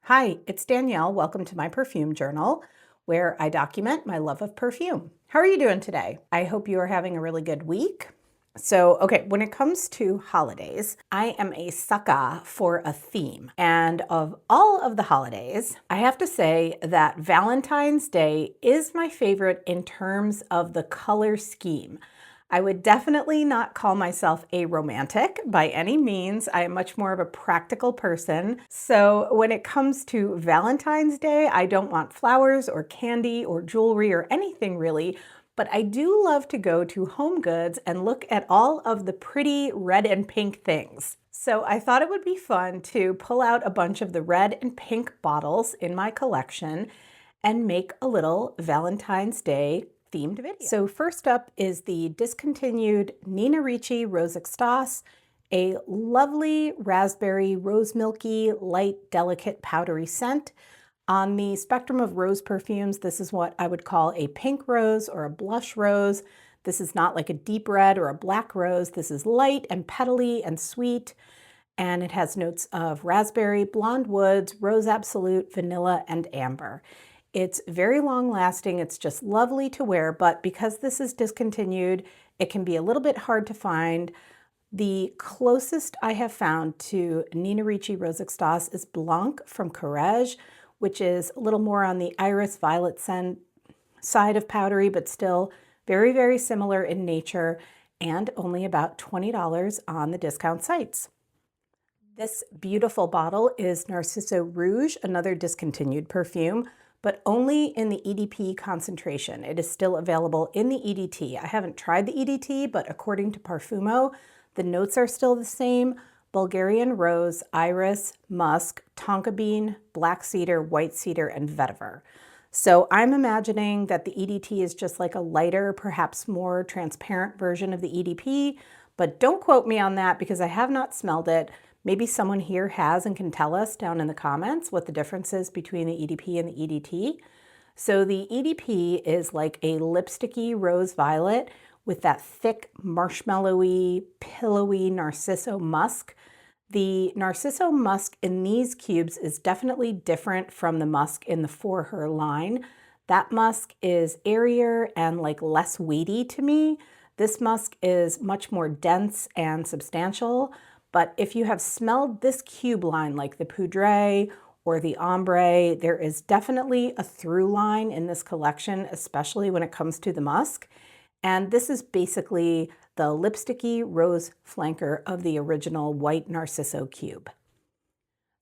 Hi, it's Danielle. Welcome to my perfume journal, where I document my love of perfume. How are you doing today? I hope you are having a really good week. Okay, when it comes to holidays, I am a sucker for a theme. And of all of the holidays, I have to say that Valentine's Day is my favorite in terms of the color scheme. I would definitely not call myself a romantic by any means. I am much more of a practical person. So when it comes to Valentine's Day, I don't want flowers or candy or jewelry or anything really, but I do love to go to Home Goods and look at all of the pretty red and pink things. So I thought it would be fun to pull out a bunch of the red and pink bottles in my collection and make a little Valentine's Day themed video. So first up is the discontinued Nina Ricci Rose Extase, a lovely raspberry, rose milky, light, delicate, powdery scent. On the spectrum of rose perfumes, this is what I would call a pink rose or a blush rose. This is not like a deep red or a black rose. This is light and petally and sweet, and it has notes of raspberry, blonde woods, rose absolute, vanilla, and amber. It's very long lasting. It's just lovely to wear, but because this is discontinued, it can be a little bit hard to find. The closest I have found to Nina Ricci Rose Extase is Blanc from Courage, which is a little more on the iris violet scent side of powdery, but still very, very similar in nature, and only about $20 on the discount sites. This beautiful bottle is Narciso Rouge, another discontinued perfume, but only in the EDP concentration. It is still available in the EDT. I haven't tried the EDT, but according to Parfumo, the notes are still the same: Bulgarian rose, iris, musk, tonka bean, black cedar, white cedar, and vetiver. So I'm imagining that the EDT is just like a lighter, perhaps more transparent version of the EDP, but don't quote me on that because I have not smelled it. Maybe someone here has and can tell us down in the comments what the difference is between the EDP and the EDT. So the EDP is like a lipsticky rose violet with that thick, marshmallowy, pillowy Narciso musk. The Narciso musk in these cubes is definitely different from the musk in the For Her line. That musk is airier and like less weighty to me. This musk is much more dense and substantial. But if you have smelled this cube line, like the Poudre or the Ombre, there is definitely a through line in this collection, especially when it comes to the musk. And this is basically the lipsticky rose flanker of the original white Narciso cube.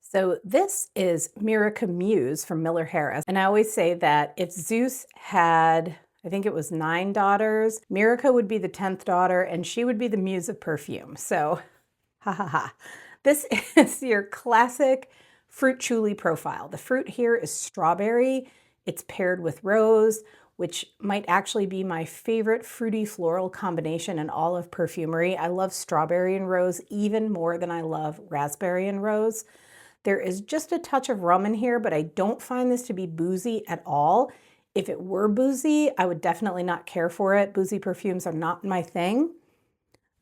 So this is Myrica Muse from Miller Harris. And I always say that if Zeus had, I think it was 9 daughters, Myrica would be the 10th daughter, and she would be the muse of perfume. So ha ha ha. This is your classic fruit chuli profile. The fruit here is strawberry. It's paired with rose, which might actually be my favorite fruity floral combination in all of perfumery. I love strawberry and rose even more than I love raspberry and rose. There is just a touch of rum in here, but I don't find this to be boozy at all. If it were boozy, I would definitely not care for it. Boozy perfumes are not my thing.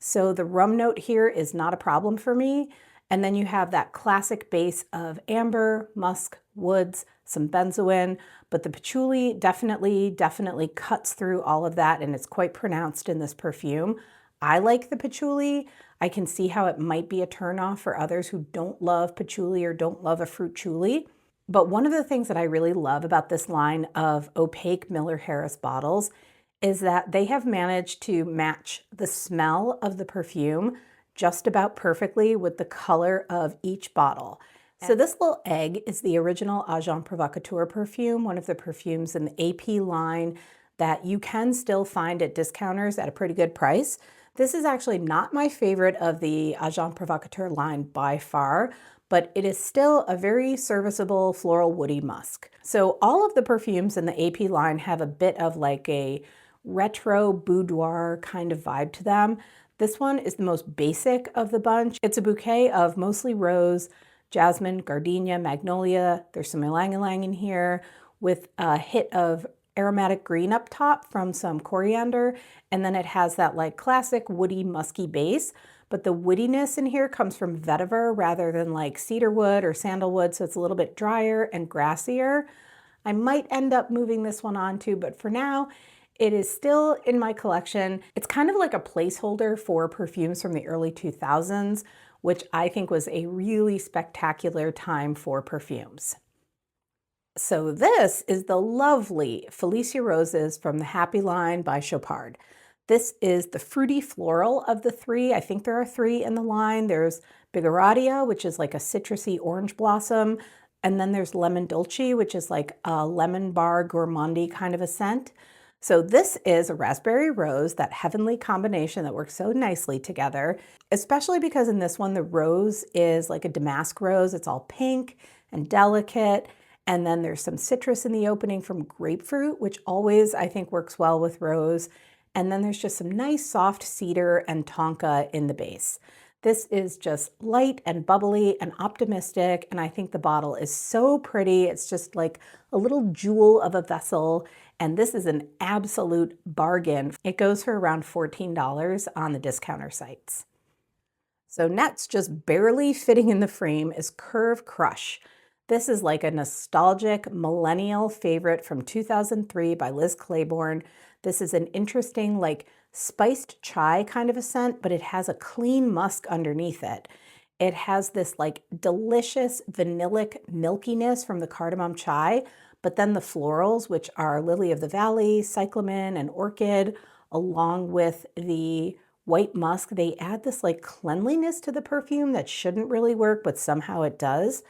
So the rum note here is not a problem for me. And then you have that classic base of amber, musk, woods, some benzoin, but the patchouli definitely cuts through all of that, and it's quite pronounced in this perfume. I like the patchouli. I can see how it might be a turnoff for others who don't love patchouli or don't love a fruit chuli. But one of the things that I really love about this line of opaque Miller Harris bottles is that they have managed to match the smell of the perfume just about perfectly with the color of each bottle. So this little egg is the original Agent Provocateur perfume, one of the perfumes in the AP line that you can still find at discounters at a pretty good price. This is actually not my favorite of the Agent Provocateur line by far, but it is still a very serviceable floral woody musk. So all of the perfumes in the AP line have a bit of like a retro boudoir kind of vibe to them. This one is the most basic of the bunch. It's a bouquet of mostly rose, jasmine, gardenia, magnolia. There's some ylang-ylang in here with a hit of aromatic green up top from some coriander. And then it has that like classic woody musky base. but the woodiness in here comes from vetiver rather than like cedarwood or sandalwood, so it's a little bit drier and grassier. I might end up moving this one on too, but for now, it is still in my collection. It's kind of like a placeholder for perfumes from the early 2000s, which I think was a really spectacular time for perfumes. So this is the lovely Felicia Roses from the Happy line by Chopard. This is the fruity floral of the three. I think there are three in the line. There's Bigoradia, which is like a citrusy orange blossom. And then there's Lemon Dolce, which is like a lemon bar gourmandy kind of a scent. So this is a raspberry rose, that heavenly combination that works so nicely together, especially because in this one, the rose is like a damask rose. It's all pink and delicate. And then there's some citrus in the opening from grapefruit, which always I think works well with rose. And then there's just some nice soft cedar and tonka in the base. This is just light and bubbly and optimistic, and I think the bottle is so pretty. It's just like a little jewel of a vessel, and this is an absolute bargain. It goes for around $14 on the discounter sites. So next, just barely fitting in the frame, is Curve Crush. This is like a nostalgic millennial favorite from 2003 by Liz Claiborne. This is an interesting, like spiced chai kind of a scent, but it has a clean musk underneath it. It has this like delicious vanillic milkiness from the cardamom chai, but then the florals, which are lily of the valley, cyclamen, and orchid, along with the white musk, they add this like cleanliness to the perfume that shouldn't really work, but somehow it does.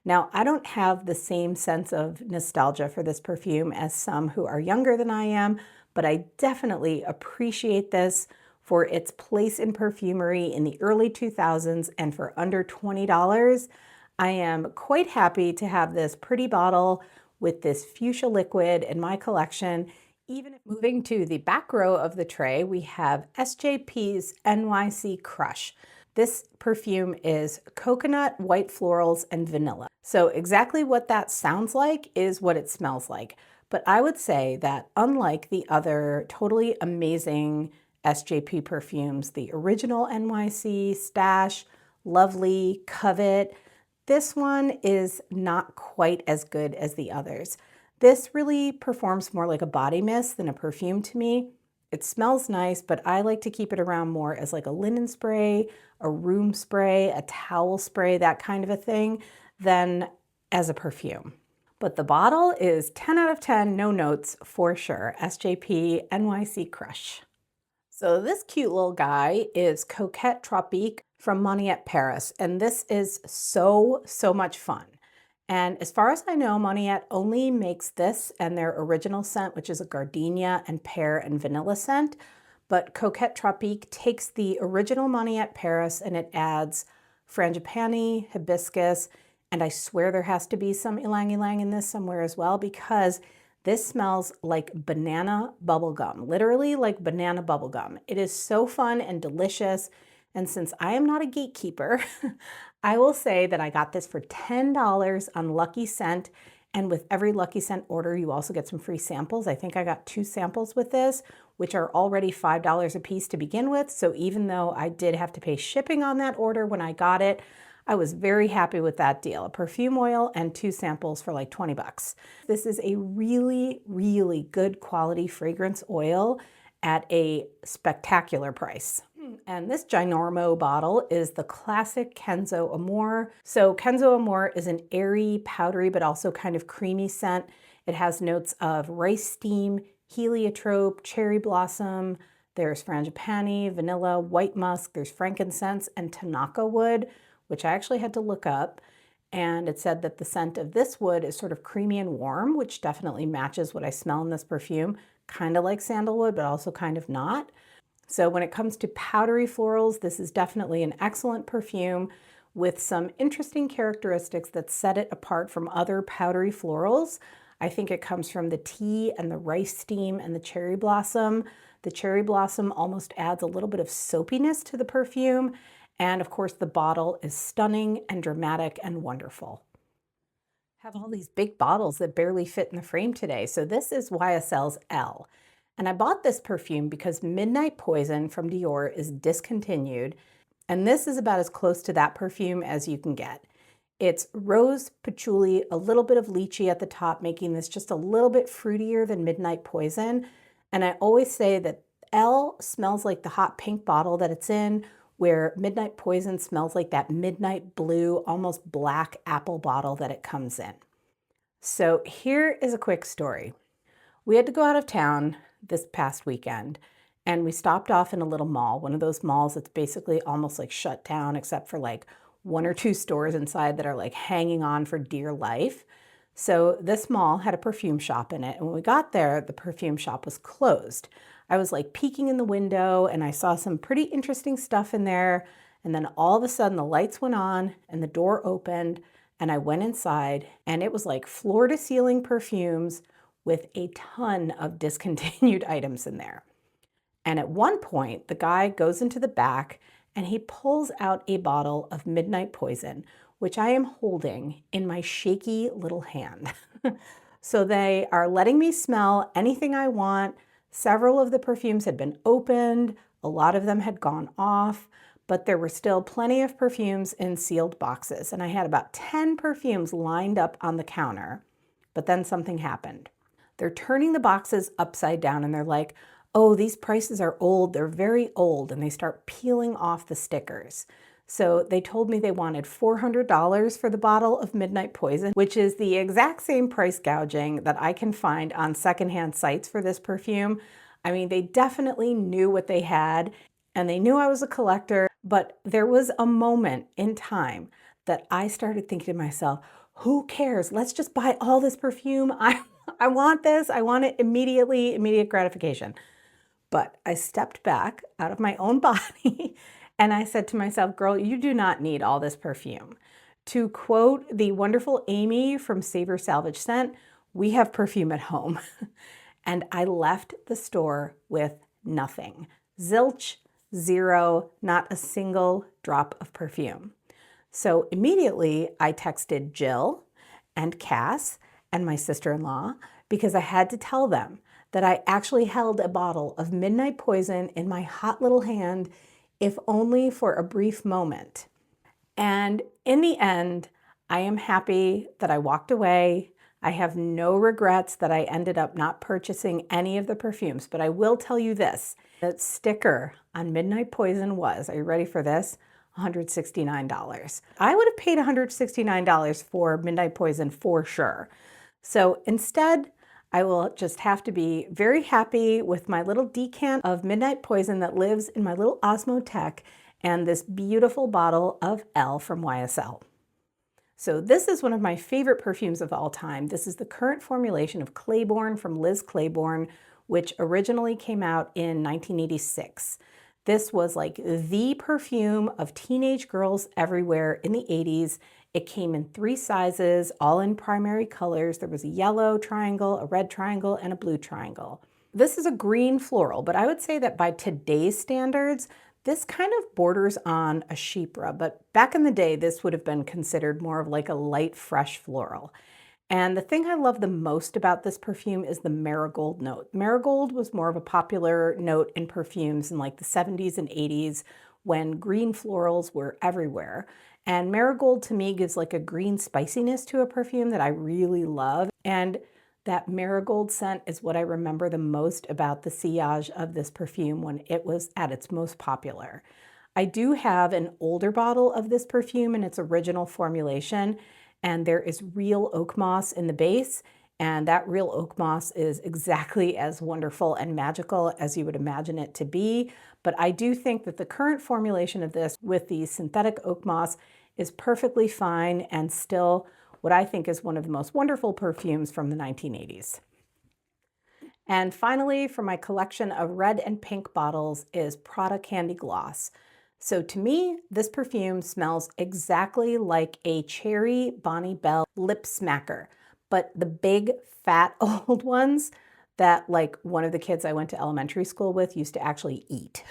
Now, I don't have the same sense of nostalgia for this perfume as some who are younger than I am, but I definitely appreciate this for its place in perfumery in the early 2000s, and for under $20. I am quite happy to have this pretty bottle with this fuchsia liquid in my collection. Even if moving to the back row of the tray, we have SJP's NYC Crush. This perfume is coconut, white florals, and vanilla. So exactly what that sounds like is what it smells like. But I would say that unlike the other totally amazing SJP perfumes, the original NYC, Stash, Lovely, Covet, this one is not quite as good as the others. This really performs more like a body mist than a perfume to me. It smells nice, but I like to keep it around more as like a linen spray, a room spray, a towel spray, that kind of a thing, than as a perfume. But the bottle is 10 out of 10, no notes for sure. SJP NYC Crush. So this cute little guy is Coquette Tropique from Monyette, Paris, and this is so much fun. And as far as I know, Monyette only makes this and their original scent, which is a gardenia and pear and vanilla scent. But Coquette Tropique takes the original Monyette Paris and it adds frangipani, hibiscus, and I swear there has to be some ylang ylang in this somewhere as well, because this smells like banana bubblegum, literally like banana bubblegum. It is so fun and delicious. And since I am not a gatekeeper, I will say that I got this for $10 on Lucky Scent. And with every Lucky Scent order, you also get some free samples. I think I got 2 samples with this, which are already $5 a piece to begin with. So even though I did have to pay shipping on that order when I got it, I was very happy with that deal. A perfume oil and 2 samples for like 20 bucks. This is a really good quality fragrance oil at a spectacular price. And this ginormo bottle is the classic Kenzo Amour. So Kenzo Amour is an airy, powdery, but also kind of creamy scent. It has notes of rice steam, heliotrope, cherry blossom. There's frangipani, vanilla, white musk. There's frankincense and Tanaka wood, which I actually had to look up. And it said that the scent of this wood is sort of creamy and warm, which definitely matches what I smell in this perfume. Kind of like sandalwood, but also kind of not. So when it comes to powdery florals, this is definitely an excellent perfume with some interesting characteristics that set it apart from other powdery florals. I think it comes from the tea and the rice steam and the cherry blossom. The cherry blossom almost adds a little bit of soapiness to the perfume. And of course, the bottle is stunning and dramatic and wonderful. I have all these big bottles that barely fit in the frame today. So this is YSL's Elle. And I bought this perfume because Midnight Poison from Dior is discontinued. And this is about as close to that perfume as you can get. It's rose, patchouli, a little bit of lychee at the top, making this just a little bit fruitier than Midnight Poison. And I always say that Elle smells like the hot pink bottle that it's in, where Midnight Poison smells like that midnight blue, almost black apple bottle that it comes in. So here is a quick story. We had to go out of town this past weekend, and we stopped off in a little mall, one of those malls that's basically almost like shut down except for like one or two stores inside that are like hanging on for dear life. So this mall had a perfume shop in it. And when we got there, the perfume shop was closed. I was like peeking in the window and I saw some pretty interesting stuff in there. And then all of a sudden the lights went on and the door opened and I went inside and it was like floor to ceiling perfumes with a ton of discontinued items in there. And at one point, the guy goes into the back and he pulls out a bottle of Midnight Poison, which I am holding in my shaky little hand. So they are letting me smell anything I want. Several of the perfumes had been opened. A lot of them had gone off, but there were still plenty of perfumes in sealed boxes. And I had about 10 perfumes lined up on the counter, but then something happened. They're turning the boxes upside down and they're like, oh, these prices are old, they're very old, and they start peeling off the stickers. So they told me they wanted $400 for the bottle of Midnight Poison, which is the exact same price gouging that I can find on secondhand sites for this perfume. I mean, they definitely knew what they had, and they knew I was a collector, but there was a moment in time that I started thinking to myself, who cares? Let's just buy all this perfume. I want this. I want it immediately, immediate gratification. But I stepped back out of my own body and I said to myself, girl, you do not need all this perfume. To quote the wonderful Amy from Savor Salvage Scent, we have perfume at home. And I left the store with nothing. Zilch, zero, not a single drop of perfume. So immediately I texted Jill and Cass and my sister-in-law because I had to tell them that I actually held a bottle of Midnight Poison in my hot little hand, if only for a brief moment. And in the end, I am happy that I walked away. I have no regrets that I ended up not purchasing any of the perfumes, but I will tell you this, that sticker on Midnight Poison was, are you ready for this? $169. I would have paid $169 for Midnight Poison for sure. So instead, I will just have to be very happy with my little decant of Midnight Poison that lives in my little Osmotech and this beautiful bottle of Elle from YSL. So this is one of my favorite perfumes of all time. This is the current formulation of Claiborne from Liz Claiborne, which originally came out in 1986. This was like the perfume of teenage girls everywhere in the 80s. It came in 3 sizes, all in primary colors. There was a yellow triangle, a red triangle, and a blue triangle. This is a green floral, but I would say that by today's standards, this kind of borders on a chypre, but back in the day, this would have been considered more of like a light, fresh floral. And the thing I love the most about this perfume is the marigold note. Marigold was more of a popular note in perfumes in like the 70s and 80s when green florals were everywhere. And marigold to me gives like a green spiciness to a perfume that I really love. And that marigold scent is what I remember the most about the sillage of this perfume when it was at its most popular. I do have an older bottle of this perfume in its original formulation, and there is real oak moss in the base, and that real oak moss is exactly as wonderful and magical as you would imagine it to be. But I do think that the current formulation of this with the synthetic oak moss is perfectly fine and still what I think is one of the most wonderful perfumes from the 1980s. And finally, for my collection of red and pink bottles is Prada Candy Gloss. So to me, this perfume smells exactly like a cherry Bonnie Bell lip smacker, but the big fat old ones that like one of the kids I went to elementary school with used to actually eat.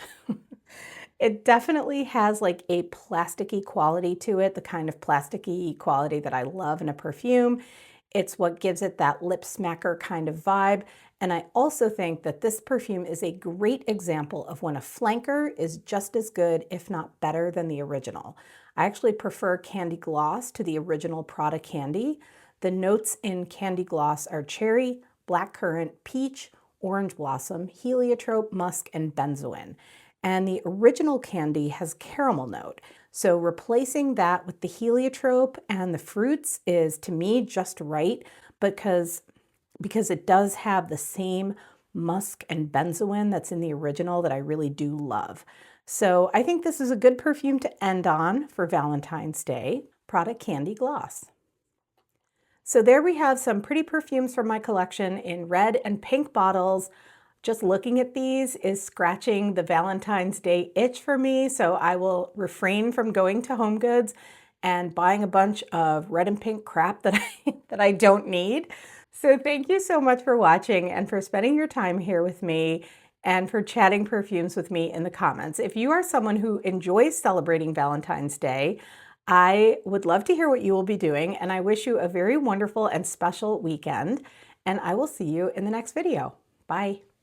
It definitely has like a plasticky quality to it, the kind of plasticky quality that I love in a perfume. It's what gives it that lip smacker kind of vibe. And I also think that this perfume is a great example of when a flanker is just as good, if not better, than the original. I actually prefer Candy Gloss to the original Prada Candy. The notes in Candy Gloss are cherry, blackcurrant, peach, orange blossom, heliotrope, musk, and benzoin. And the original Candy has caramel note. So replacing that with the heliotrope and the fruits is, to me, just right because it does have the same musk and benzoin that's in the original that I really do love. So I think this is a good perfume to end on for Valentine's Day, Prada Candy Gloss. So there we have some pretty perfumes from my collection in red and pink bottles. Just looking at these is scratching the Valentine's Day itch for me, so I will refrain from going to HomeGoods and buying a bunch of red and pink crap that I don't need. So thank you so much for watching and for spending your time here with me and for chatting perfumes with me in the comments. If you are someone who enjoys celebrating Valentine's Day, I would love to hear what you will be doing, and I wish you a very wonderful and special weekend, and I will see you in the next video. Bye.